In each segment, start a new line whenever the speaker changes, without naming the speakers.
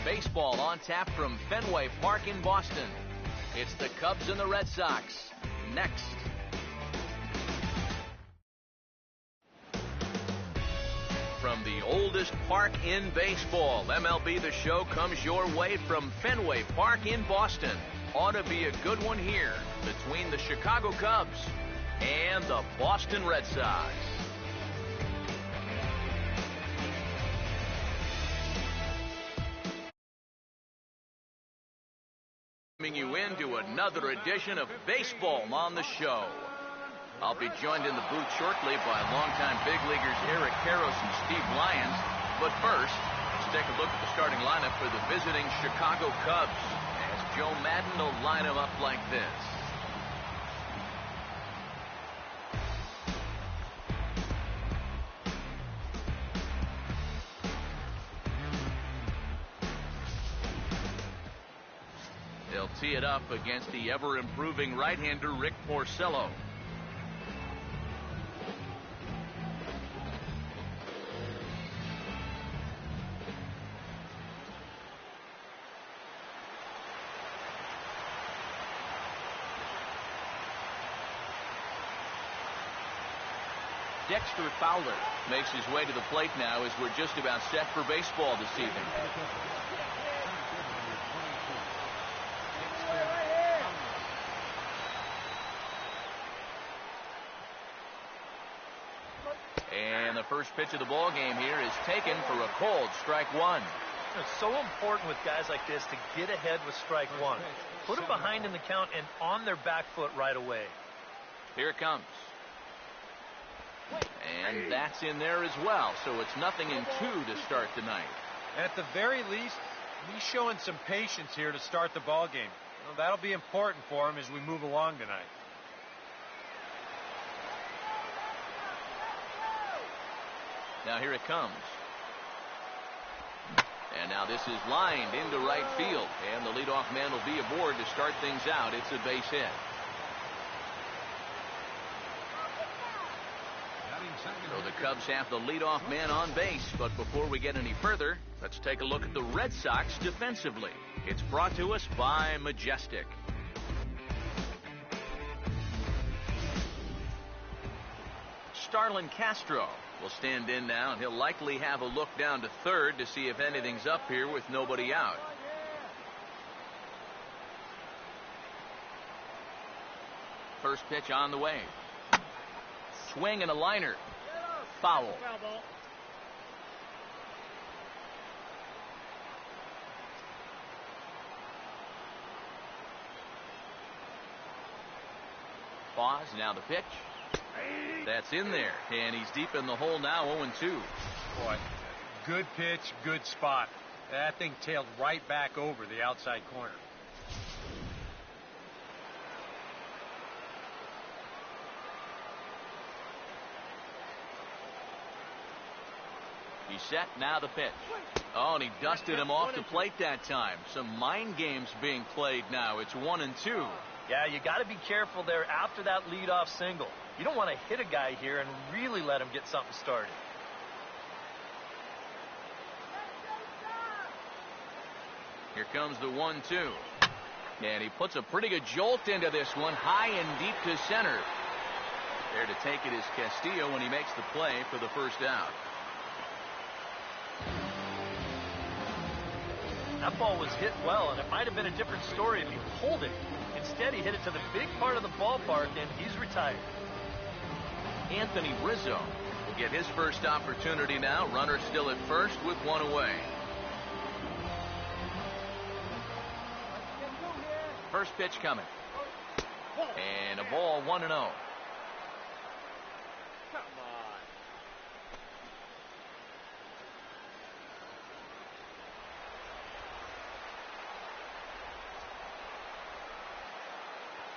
Baseball on tap from Fenway Park in Boston. It's the Cubs and the Red Sox. Next. From the oldest park in baseball, MLB The Show comes your way from Fenway Park in Boston. Ought to be a good one here between the Chicago Cubs and the Boston Red Sox. You into another edition of Baseball on the Show. I'll be joined in the booth shortly by longtime big leaguers Eric Karros and Steve Lyons. But first, let's take a look at the starting lineup for the visiting Chicago Cubs, as Joe Madden will line them up like this. They'll tee it up against the ever-improving right-hander Rick Porcello. Dexter Fowler makes his way to the plate now as we're just about set for baseball this evening. And the first pitch of the ball game here is taken for a called strike one.
It's so important with guys like this to get ahead with strike one. Put them behind in the count and on their back foot right away.
Here it comes. And that's in there as well, so it's 0-2 to start tonight.
At the very least, he's showing some patience here to start the ball game. Well, that'll be important for him as we move along tonight.
Now here it comes. And now this is lined into right field, and the leadoff man will be aboard to start things out. It's a base hit. So the Cubs have the leadoff man on base, but before we get any further, let's take a look at the Red Sox defensively. It's brought to us by Majestic. Starlin Castro will stand in now, and he'll likely have a look down to third to see if anything's up here with nobody out. First pitch on the way. Swing and a liner. Foul. Pause. Now the pitch. That's in there, and he's deep in the hole now, 0-2.
Boy, good pitch, good spot. That thing tailed right back over the outside corner.
He's set, now the pitch. Oh, and he dusted him off the plate that time. Some mind games being played now. It's 1-2.
Yeah, you got to be careful there after that leadoff single. You don't want to hit a guy here and really let him get something started.
Here comes the 1-2. And he puts a pretty good jolt into this one, high and deep to center. There to take it is Castillo when he makes the play for the first out.
That ball was hit well, and it might have been a different story if he pulled it. Instead, he hit it to the big part of the ballpark, and he's retired.
Anthony Rizzo will get his first opportunity now. Runner still at first with one away. First pitch coming. And a ball 1-0.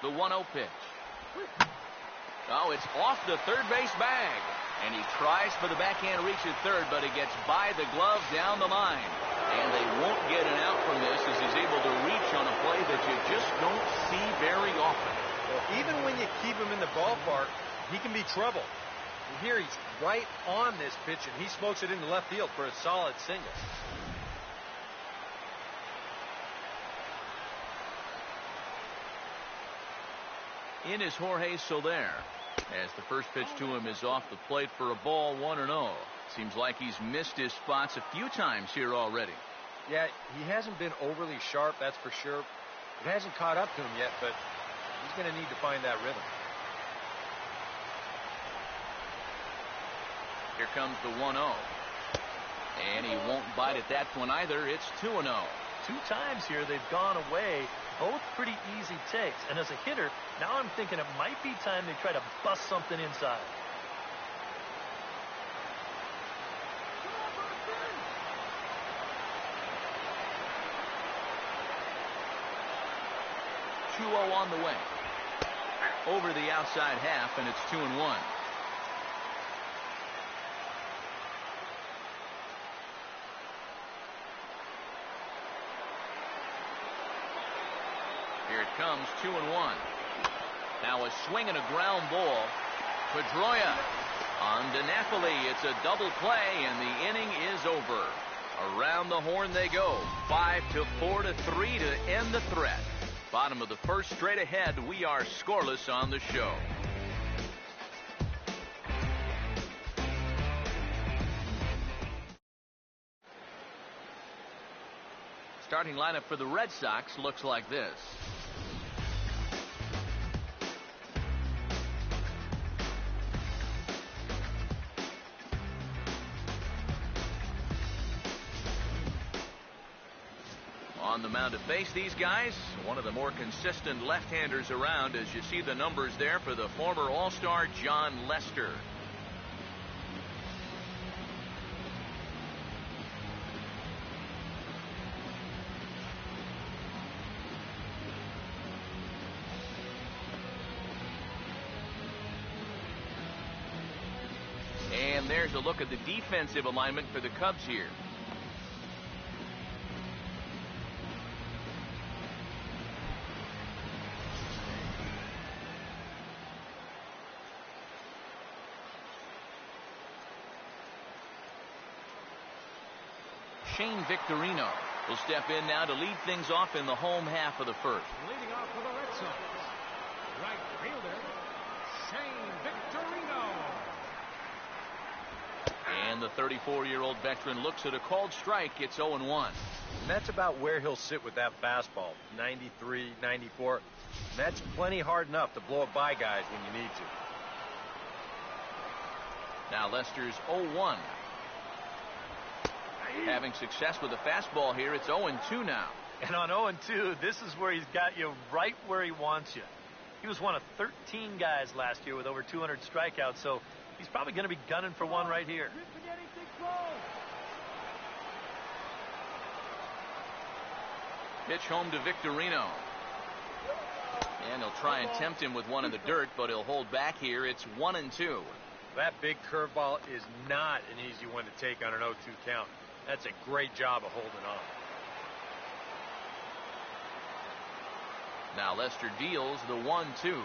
The 1-0 pitch. Oh, it's off the third base bag. And he tries for the backhand reach at third, but he gets by the glove down the line. And they won't get an out from this as he's able to reach on a play that you just don't see very often.
Well, even when you keep him in the ballpark, he can be trouble. And here he's right on this pitch, and he smokes it into left field for a solid single.
In is Jorge Soler, as the first pitch to him is off the plate for a ball, 1-0. Seems like he's missed his spots a few times here already.
Yeah, he hasn't been overly sharp, that's for sure. It hasn't caught up to him yet, but he's going to need to find that rhythm.
Here comes the 1-0. And he won't bite at that one either. It's 2-0.
2 times here they've gone away. Both pretty easy takes. And as a hitter, now I'm thinking it might be time they try to bust something inside.
On the way. Over the outside half, and it's 2-1. Here it comes, 2-1. Now a swing and a ground ball. Pedroia on to Napoli. It's a double play, and the inning is over. Around the horn they go. 5-4 to 3 to end the threat. Bottom of the first, straight ahead. We are scoreless on the show. Starting lineup for the Red Sox looks like this. On the mound to face these guys, one of the more consistent left-handers around, as you see the numbers there for the former All-Star John Lester. And there's a look at the defensive alignment for the Cubs here. Shane Victorino will step in now to lead things off in the home half of the first.
Leading off for the Red Sox, right fielder, Shane Victorino.
And the 34-year-old veteran looks at a called strike. It's 0-1.
And that's about where he'll sit with that fastball, 93, 94. And that's plenty hard enough to blow it by guys when you need to.
Now Lester's 0-1. Having success with the fastball here, it's 0-2 now.
And on 0-2, this is where he's got you right where he wants you. He was one of 13 guys last year with over 200 strikeouts, so he's probably going to be gunning for one right here.
Pitch home to Victorino. And he'll try and tempt him with one in the dirt, but he'll hold back here. It's 1-2.
That big curveball is not an easy one to take on an 0-2 count. That's a great job of holding on.
Now Lester deals the 1-2.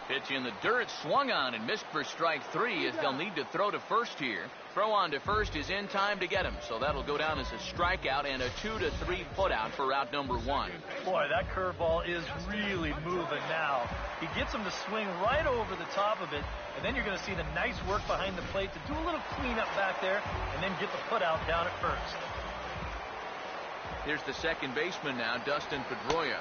Pitch in the dirt, swung on and missed for strike 3, as they'll need to throw to first here. Throw on to first is in time to get him, so that'll go down as a strikeout and a 2-3 putout for out number 1.
Boy, that curveball is really moving now. He gets him to swing right over the top of it, and then you're going to see the nice work behind the plate to do a little cleanup back there and then get the putout down at first.
Here's the second baseman now, Dustin Pedroia,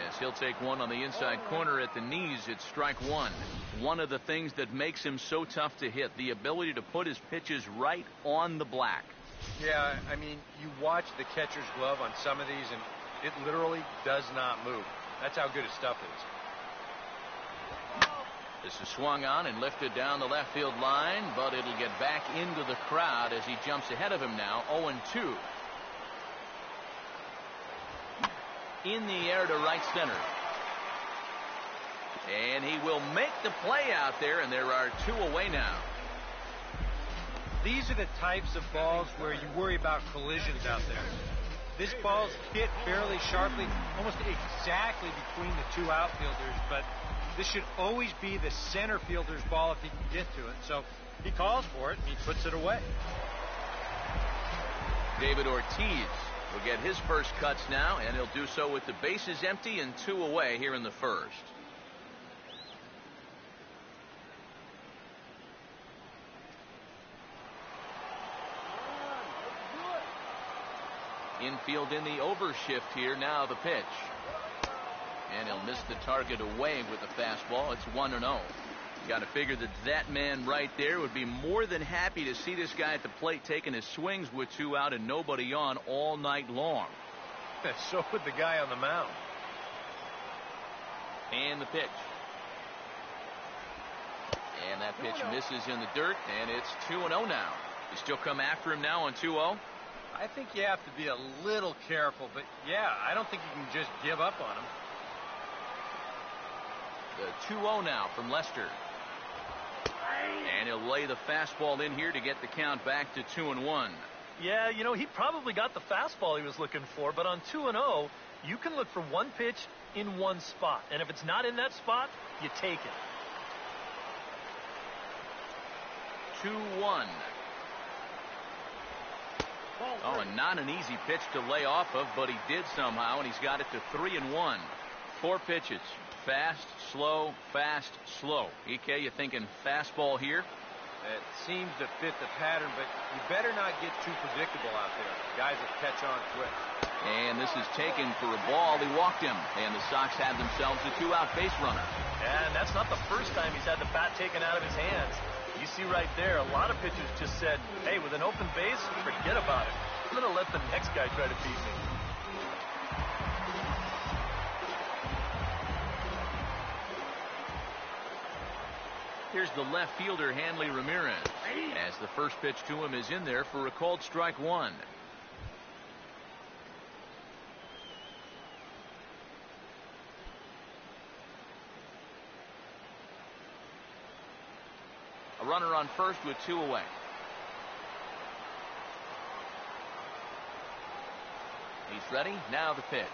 as he'll take one on the inside corner at the knees. It's strike 1. One of the things that makes him so tough to hit, the ability to put his pitches right on the black.
Yeah, I mean, you watch the catcher's glove on some of these, and it literally does not move. That's how good his stuff is.
This is swung on and lifted down the left field line, but it'll get back into the crowd as he jumps ahead of him now, 0-2. In the air to right center. And he will make the play out there, and there are 2 away now.
These are the types of balls where you worry about collisions out there. This ball's hit fairly sharply, almost exactly between the 2 outfielders, but this should always be the center fielder's ball if he can get to it. So he calls for it, and he puts it away.
David Ortiz will get his first cuts now, and he'll do so with the bases empty and 2 away here in the first. Infield in the overshift here. Now the pitch. And he'll miss the target away with the fastball. It's 1-0. Got to figure that that man right there would be more than happy to see this guy at the plate taking his swings with 2 out and nobody on all night long.
So would the guy on the mound.
And the pitch. And that pitch misses in the dirt, and it's 2-0 now. You still come after him now on 2-0?
I think you have to be a little careful, but yeah, I don't think you can just give up on him.
The 2-0 now from Lester. And he'll lay the fastball in here to get the count back to 2-1.
Yeah, you know, he probably got the fastball he was looking for, but on 2-0, you can look for one pitch in one spot. And if it's not in that spot, you take it.
2-1. Oh, and not an easy pitch to lay off of, but he did somehow, and he's got it to 3-1. 4 pitches. Fast, slow, fast, slow. EK, you thinking fastball here?
It seems to fit the pattern, but you better not get too predictable out there. Guys will catch on quick.
And this is taken for a ball. He walked him, and the Sox have themselves a 2-out base runner.
And that's not the first time he's had the bat taken out of his hands. You see right there, a lot of pitchers just said, hey, with an open base, forget about it. I'm going to let the next guy try to beat me.
Here's the left fielder, Hanley Ramirez, as the first pitch to him is in there for a called strike 1. A runner on first with 2 away. He's ready. Now the pitch.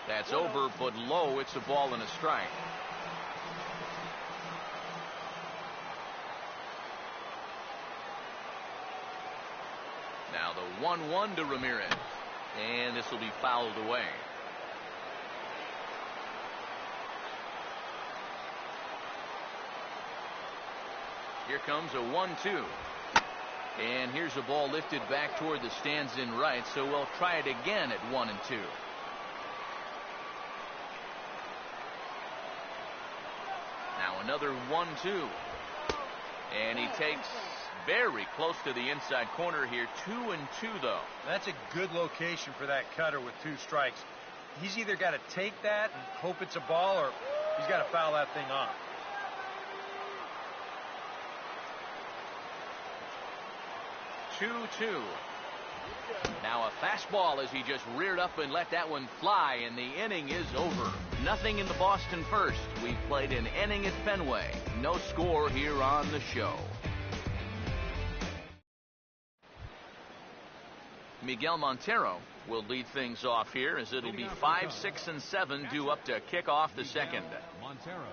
That's over, but low. It's a ball and a strike. Now the 1-1 to Ramirez. And this will be fouled away. Here comes a 1-2. And here's a ball lifted back toward the stands in right, so we'll try it again at 1-2. Now another 1-2. And he takes very close to the inside corner here. 2-2 though.
That's a good location for that cutter with 2 strikes. He's either got to take that and hope it's a ball, or he's got to foul that thing off.
2-2. Now a fastball as he just reared up and let that one fly, and the inning is over. Nothing in the Boston first. We've played an inning at Fenway. No score here on the show. Miguel Montero will lead things off here as it'll be 5, 6, and 7 due up to kick off the second.
Montero.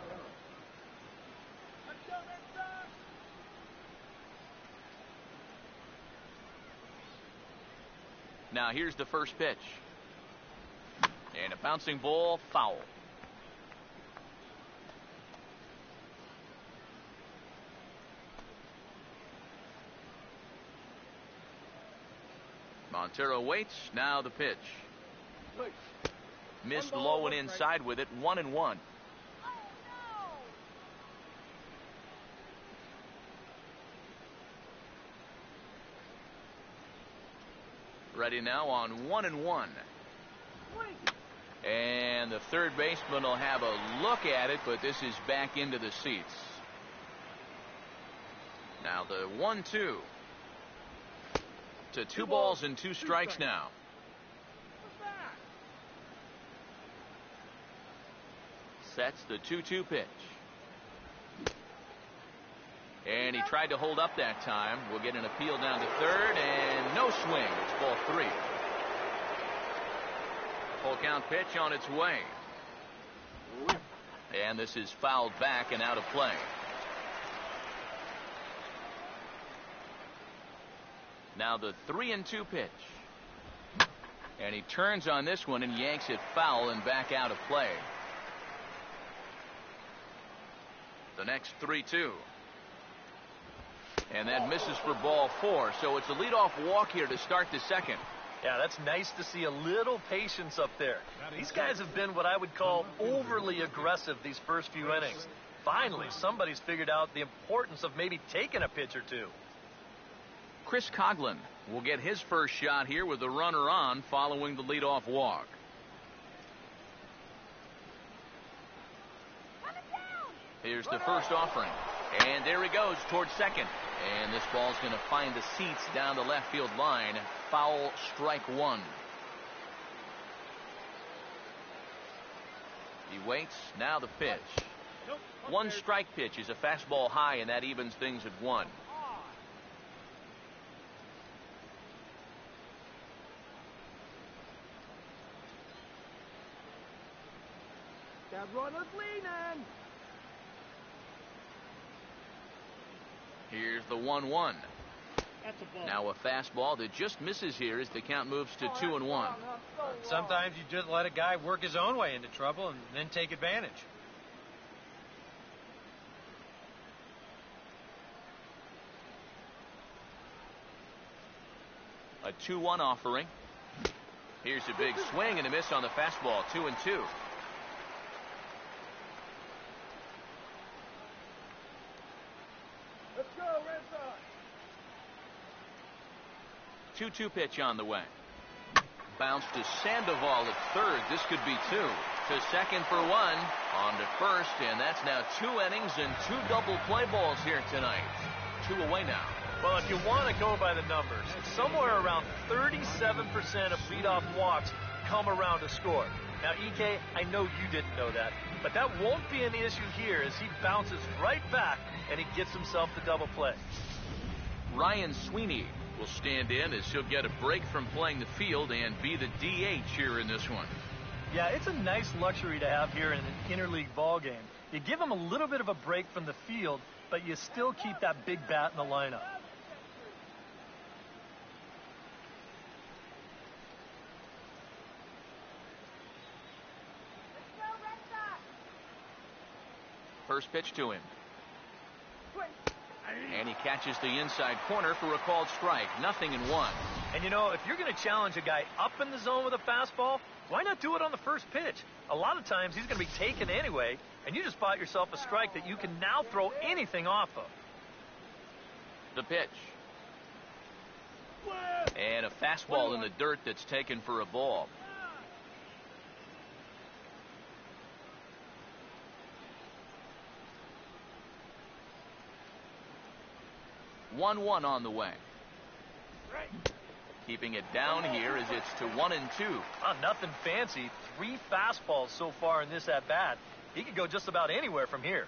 Now here's the first pitch. And a bouncing ball, foul. Montero waits. Now the pitch. Missed low and inside with it. 1-1. Ready now on 1-1. And the third baseman will have a look at it, but this is back into the seats. Now the 1-2. To 2 balls and 2 strikes now. Sets the 2-2 pitch. And he tried to hold up that time. We'll get an appeal down to third, and no swing. It's ball 3. Full count pitch on its way. And this is fouled back and out of play. Now the 3-2 pitch. And he turns on this one and yanks it foul and back out of play. The next 3-2. And that misses for ball 4. So it's a leadoff walk here to start the second.
Yeah, that's nice to see a little patience up there. These guys have been what I would call overly aggressive these first few innings. Finally, somebody's figured out the importance of maybe taking a pitch or two.
Chris Coughlin will get his first shot here with the runner on following the leadoff walk. Here's the first offering. And there he goes towards second. And this ball's going to find the seats down the left field line. Foul, strike one. He waits. Now the pitch. One strike pitch is a fastball high, and that evens things at one.
That runner's leaning.
Here's the 1-1.
That's a ball.
Now a fastball that just misses here as the count moves to 2-1.
Sometimes you just let a guy work his own way into trouble and then take advantage.
A 2-1 offering. Here's a big swing and a miss on the fastball. 2-2.
Let's go, Red Sox.
2-2 pitch on the way. Bounce to Sandoval at third. This could be two. To second for one. On to first, and that's now 2 innings and 2 double play balls here tonight. 2 away now.
Well, if you want to go by the numbers, somewhere around 37% of leadoff walks come around to score. Now, EK, I know you didn't know that, but that won't be an issue here as he bounces right back and he gets himself the double play.
Ryan Sweeney will stand in as he'll get a break from playing the field and be the DH here in this one.
Yeah, it's a nice luxury to have here in an interleague ball game. You give him a little bit of a break from the field, but you still keep that big bat in the lineup.
First pitch to him. And he catches the inside corner for a called strike. 0-1.
And you know, if you're going to challenge a guy up in the zone with a fastball, why not do it on the first pitch? A lot of times he's going to be taken anyway, and you just bought yourself a strike that you can now throw anything off of.
The pitch. And a fastball in the dirt that's taken for a ball. One on the way. Keeping it down here as it's to 1-2.
Nothing fancy. 3 fastballs so far in this at-bat. He could go just about anywhere from here.